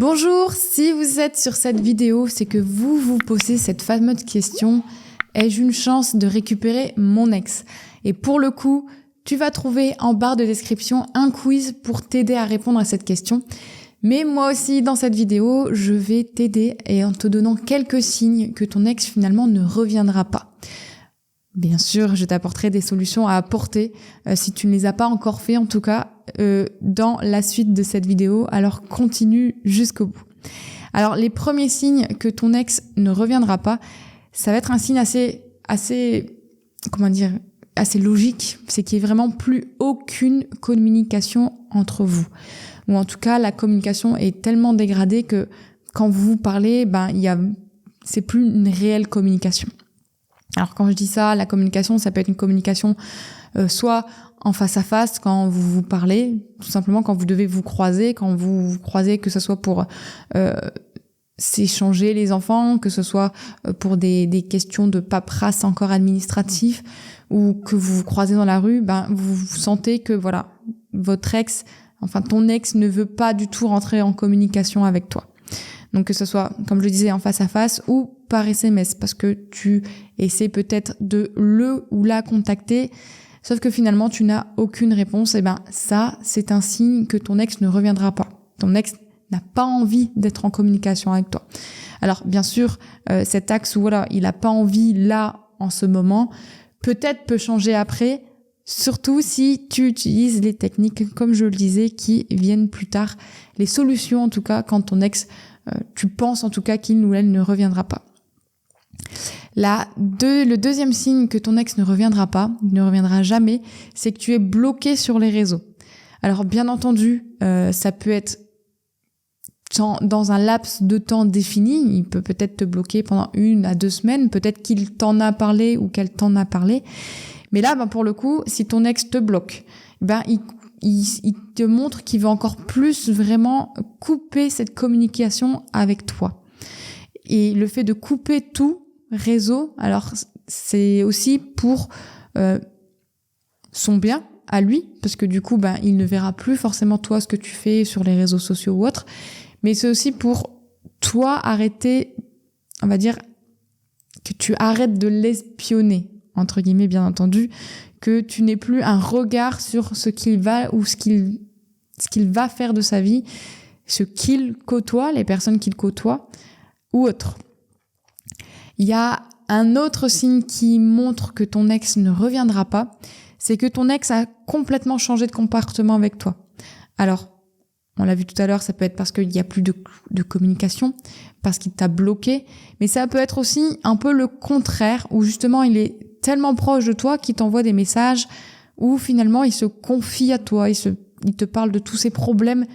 Bonjour, si vous êtes sur cette vidéo, c'est que vous vous posez cette fameuse question: ai-je une chance de récupérer mon ex? Et pour le coup, tu vas trouver en barre de description un quiz pour t'aider à répondre à cette question. Mais moi aussi, dans cette vidéo, je vais t'aider et en te donnant quelques signes que ton ex finalement ne reviendra pas. Bien sûr, je t'apporterai des solutions à apporter si tu ne les as pas encore fait, en tout cas dans la suite de cette vidéo. Alors continue jusqu'au bout. Alors les premiers signes que ton ex ne reviendra pas, ça va être un signe assez logique, c'est qu'il n'y ait vraiment plus aucune communication entre vous. Ou en tout cas, la communication est tellement dégradée que quand vous vous parlez, c'est plus une réelle communication. Alors quand je dis ça, la communication, ça peut être une communication soit en face à face quand vous vous parlez, tout simplement quand vous devez vous croiser, que ce soit pour s'échanger les enfants, que ce soit pour des questions de paperasse encore administrative, ou que vous vous croisez dans la rue, vous sentez que voilà, ton ex ne veut pas du tout rentrer en communication avec toi. Donc que ce soit, comme je le disais, en face à face ou par SMS, parce que tu essaies peut-être de le ou la contacter, sauf que finalement tu n'as aucune réponse. Et ça, c'est un signe que ton ex ne reviendra pas. Ton ex n'a pas envie d'être en communication avec toi. Alors bien sûr, cet axe où il n'a pas envie là en ce moment, peut-être peut changer après, surtout si tu utilises les techniques, comme je le disais, qui viennent plus tard, les solutions en tout cas, quand ton ex, tu penses en tout cas qu'il ou elle ne reviendra pas. Le deuxième signe que ton ex ne reviendra jamais, c'est que tu es bloqué sur les réseaux. Alors bien entendu, ça peut être dans un laps de temps défini, il peut peut-être te bloquer pendant 1 à 2 semaines, peut-être qu'il t'en a parlé ou qu'elle t'en a parlé. Mais là, pour le coup, si ton ex te bloque, il te montre qu'il veut encore plus vraiment couper cette communication avec toi. Et le fait de couper tout réseau, alors c'est aussi pour son bien à lui, parce que du coup, il ne verra plus forcément toi ce que tu fais sur les réseaux sociaux ou autres, mais c'est aussi pour toi arrêter, on va dire, que tu arrêtes de l'espionner, entre guillemets bien entendu, que tu n'aies plus un regard sur ce qu'il va ou ce qu'il va faire de sa vie, ce qu'il côtoie, les personnes qu'il côtoie ou autre. Il y a un autre signe qui montre que ton ex ne reviendra pas, c'est que ton ex a complètement changé de comportement avec toi. Alors, on l'a vu tout à l'heure, ça peut être parce qu'il n'y a plus de communication, parce qu'il t'a bloqué, mais ça peut être aussi un peu le contraire, où justement il est tellement proche de toi qu'il t'envoie des messages où finalement il se confie à toi, il te parle de tous ses problèmes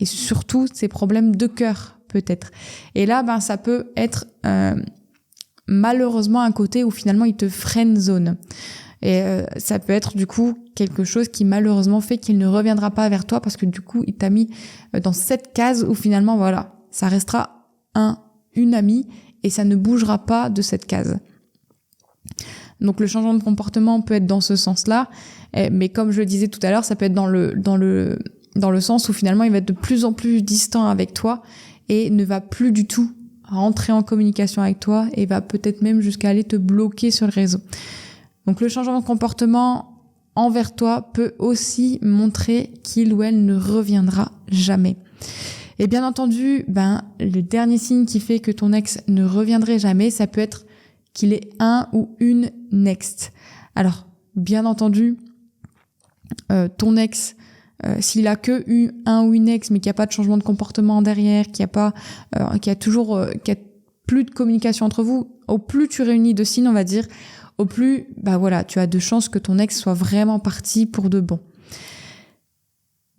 et surtout ses problèmes de cœur peut-être. Et là, ça peut être malheureusement un côté où finalement il te friendzone. Et ça peut être du coup quelque chose qui malheureusement fait qu'il ne reviendra pas vers toi parce que du coup il t'a mis dans cette case où finalement ça restera une amie et ça ne bougera pas de cette case. Donc le changement de comportement peut être dans ce sens-là, mais comme je le disais tout à l'heure, ça peut être dans le sens où finalement il va être de plus en plus distant avec toi et ne va plus du tout rentrer en communication avec toi et va peut-être même jusqu'à aller te bloquer sur le réseau. Donc le changement de comportement envers toi peut aussi montrer qu'il ou elle ne reviendra jamais. Et bien entendu, le dernier signe qui fait que ton ex ne reviendrait jamais, ça peut être qu'il est un ou une next. Alors, bien entendu, ton ex, s'il a que un ou une ex, mais qu'il n'y a pas de changement de comportement derrière, qu'il y a plus de communication entre vous, au plus tu réunis de signes, on va dire, au plus, tu as de chances que ton ex soit vraiment parti pour de bon.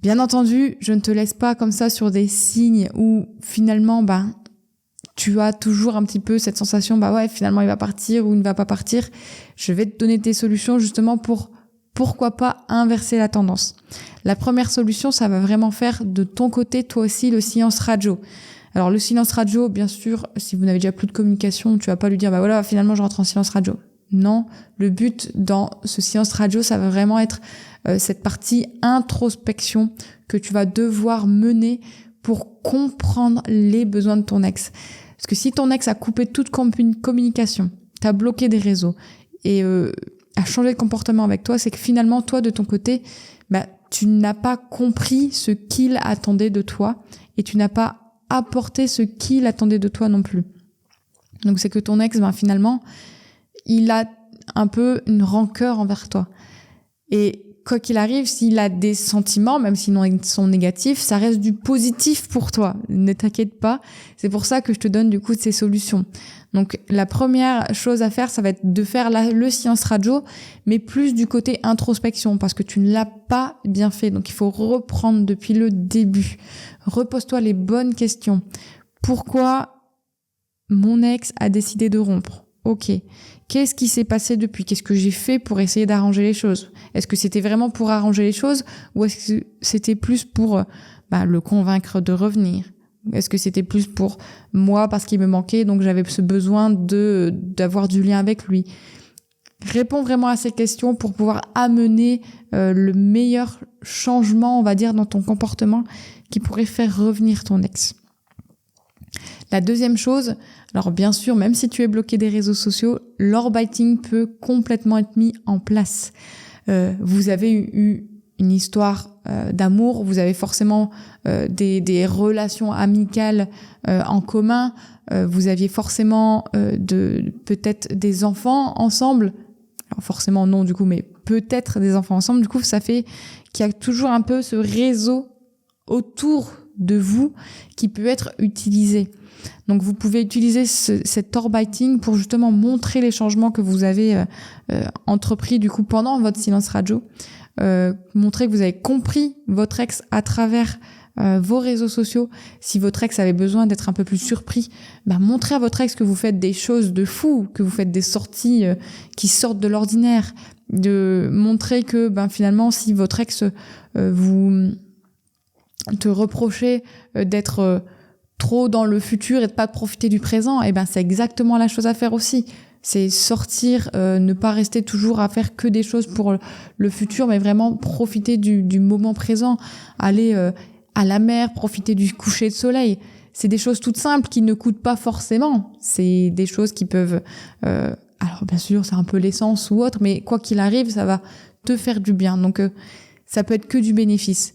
Bien entendu, je ne te laisse pas comme ça sur des signes où finalement, tu as toujours un petit peu cette sensation, finalement il va partir ou il ne va pas partir. Je vais te donner des solutions justement pourquoi pas inverser la tendance. La première solution, ça va vraiment faire de ton côté, toi aussi, le silence radio. Alors le silence radio, bien sûr, si vous n'avez déjà plus de communication, tu vas pas lui dire, finalement je rentre en silence radio. Non, le but dans ce silence radio, ça va vraiment être cette partie introspection que tu vas devoir mener pour comprendre les besoins de ton ex. Parce que si ton ex a coupé toute communication, t'a bloqué des réseaux et a changé de comportement avec toi, c'est que finalement, toi, de ton côté, tu n'as pas compris ce qu'il attendait de toi et tu n'as pas apporté ce qu'il attendait de toi non plus. Donc c'est que ton ex, finalement, il a un peu une rancœur envers toi. Et quoi qu'il arrive, s'il a des sentiments, même s'ils sont négatifs, ça reste du positif pour toi. Ne t'inquiète pas. C'est pour ça que je te donne du coup ces solutions. Donc la première chose à faire, ça va être de faire le silence radio, mais plus du côté introspection, parce que tu ne l'as pas bien fait. Donc il faut reprendre depuis le début. Repose-toi les bonnes questions. Pourquoi mon ex a décidé de rompre? Ok. Qu'est-ce qui s'est passé depuis? Qu'est-ce que j'ai fait pour essayer d'arranger les choses? Est-ce que c'était vraiment pour arranger les choses ou est-ce que c'était plus pour le convaincre de revenir? Est-ce que c'était plus pour moi parce qu'il me manquait, donc j'avais ce besoin d'avoir du lien avec lui? Réponds vraiment à ces questions pour pouvoir amener le meilleur changement, on va dire, dans ton comportement qui pourrait faire revenir ton ex. La deuxième chose, alors bien sûr, même si tu es bloqué des réseaux sociaux, l'orbiting peut complètement être mis en place. Vous avez eu une histoire d'amour, vous avez forcément des relations amicales en commun, vous aviez forcément peut-être des enfants ensemble. Alors forcément non du coup, mais peut-être des enfants ensemble. Du coup, ça fait qu'il y a toujours un peu ce réseau autour de vous qui peut être utilisé. Donc vous pouvez utiliser cet orbiting pour justement montrer les changements que vous avez entrepris du coup pendant votre silence radio, montrer que vous avez compris votre ex à travers vos réseaux sociaux. Si votre ex avait besoin d'être un peu plus surpris, montrez à votre ex que vous faites des choses de fou, que vous faites des sorties qui sortent de l'ordinaire, de montrer que finalement si votre ex vous te reprochait d'être trop dans le futur et de pas profiter du présent, c'est exactement la chose à faire aussi. C'est sortir, ne pas rester toujours à faire que des choses pour le futur, mais vraiment profiter du moment présent, aller à la mer, profiter du coucher de soleil. C'est des choses toutes simples qui ne coûtent pas forcément. C'est des choses qui peuvent... alors bien sûr, c'est un peu l'essence ou autre, mais quoi qu'il arrive, ça va te faire du bien. Donc ça peut être que du bénéfice.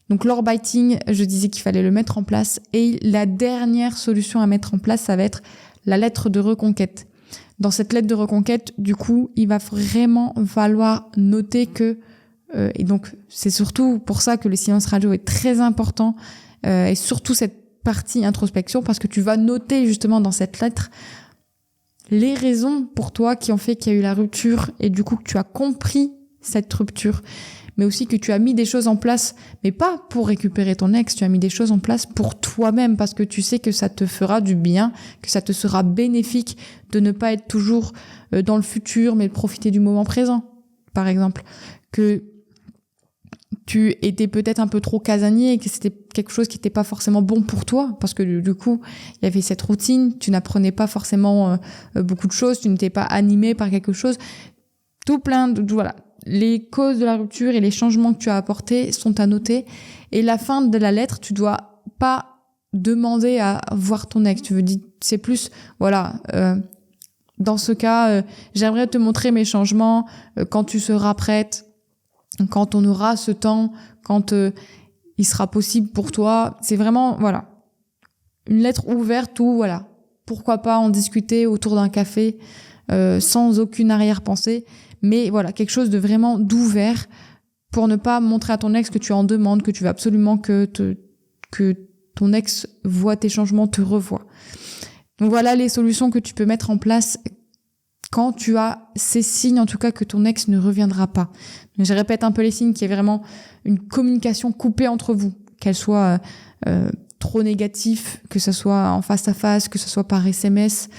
Donc l'orbiting, je disais qu'il fallait le mettre en place. Et la dernière solution à mettre en place, ça va être la lettre de reconquête. Dans cette lettre de reconquête, du coup, il va vraiment falloir noter que... et donc, c'est surtout pour ça que le silence radio est très important. Et surtout cette partie introspection, parce que tu vas noter justement dans cette lettre les raisons pour toi qui ont fait qu'il y a eu la rupture et du coup que tu as compris cette rupture. Mais aussi que tu as mis des choses en place, mais pas pour récupérer ton ex, tu as mis des choses en place pour toi-même, parce que tu sais que ça te fera du bien, que ça te sera bénéfique de ne pas être toujours dans le futur, mais de profiter du moment présent, par exemple. Que tu étais peut-être un peu trop casanier et que c'était quelque chose qui n'était pas forcément bon pour toi, parce que du coup, il y avait cette routine, tu n'apprenais pas forcément beaucoup de choses, tu n'étais pas animé par quelque chose, tout plein de... Voilà. Les causes de la rupture et les changements que tu as apportés sont à noter. Et la fin de la lettre, tu dois pas demander à voir ton ex. Tu veux dire, c'est plus, voilà, dans ce cas, j'aimerais te montrer mes changements quand tu seras prête, quand on aura ce temps, quand il sera possible pour toi. C'est vraiment, voilà, une lettre ouverte où, voilà, pourquoi pas en discuter autour d'un café sans aucune arrière-pensée. Mais voilà, quelque chose de vraiment d'ouvert pour ne pas montrer à ton ex que tu en demandes, que tu veux absolument que ton ex voit tes changements, te revoit. Donc voilà les solutions que tu peux mettre en place quand tu as ces signes, en tout cas, que ton ex ne reviendra pas. Donc, je répète un peu les signes, qu'il y ait vraiment une communication coupée entre vous, qu'elle soit trop négative, que ce soit en face à face, que ce soit par SMS.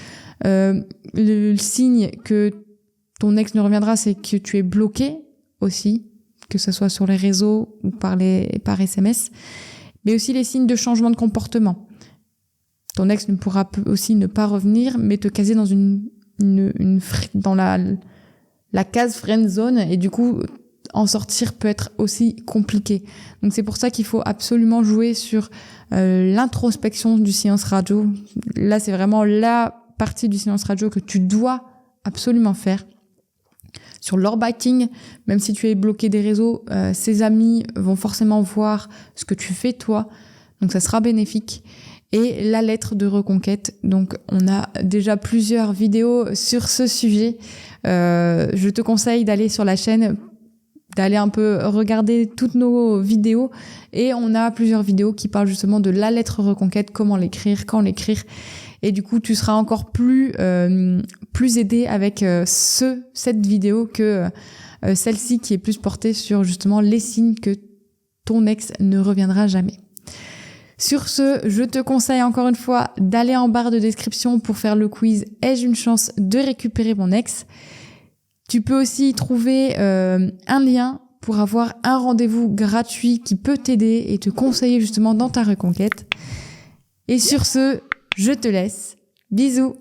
Le signe que ton ex ne reviendra, c'est que tu es bloqué aussi, que ce soit sur les réseaux ou par SMS, mais aussi les signes de changement de comportement. Ton ex ne pourra aussi ne pas revenir, mais te caser dans dans la case friend zone, et du coup, en sortir peut être aussi compliqué. Donc c'est pour ça qu'il faut absolument jouer sur l'introspection du silence radio. Là, c'est vraiment la partie du silence radio que tu dois absolument faire. Sur l'orbiting, même si tu es bloqué des réseaux, ses amis vont forcément voir ce que tu fais toi, donc ça sera bénéfique. Et la lettre de reconquête, donc on a déjà plusieurs vidéos sur ce sujet. Je te conseille d'aller sur la chaîne, d'aller un peu regarder toutes nos vidéos, et on a plusieurs vidéos qui parlent justement de la lettre reconquête, comment l'écrire, quand l'écrire. Et du coup, tu seras encore plus aidé avec cette vidéo que celle-ci qui est plus portée sur justement les signes que ton ex ne reviendra jamais. Sur ce, je te conseille encore une fois d'aller en barre de description pour faire le quiz « Ai-je une chance de récupérer mon ex ?» Tu peux aussi y trouver un lien pour avoir un rendez-vous gratuit qui peut t'aider et te conseiller justement dans ta reconquête. Et sur ce, je te laisse. Bisous.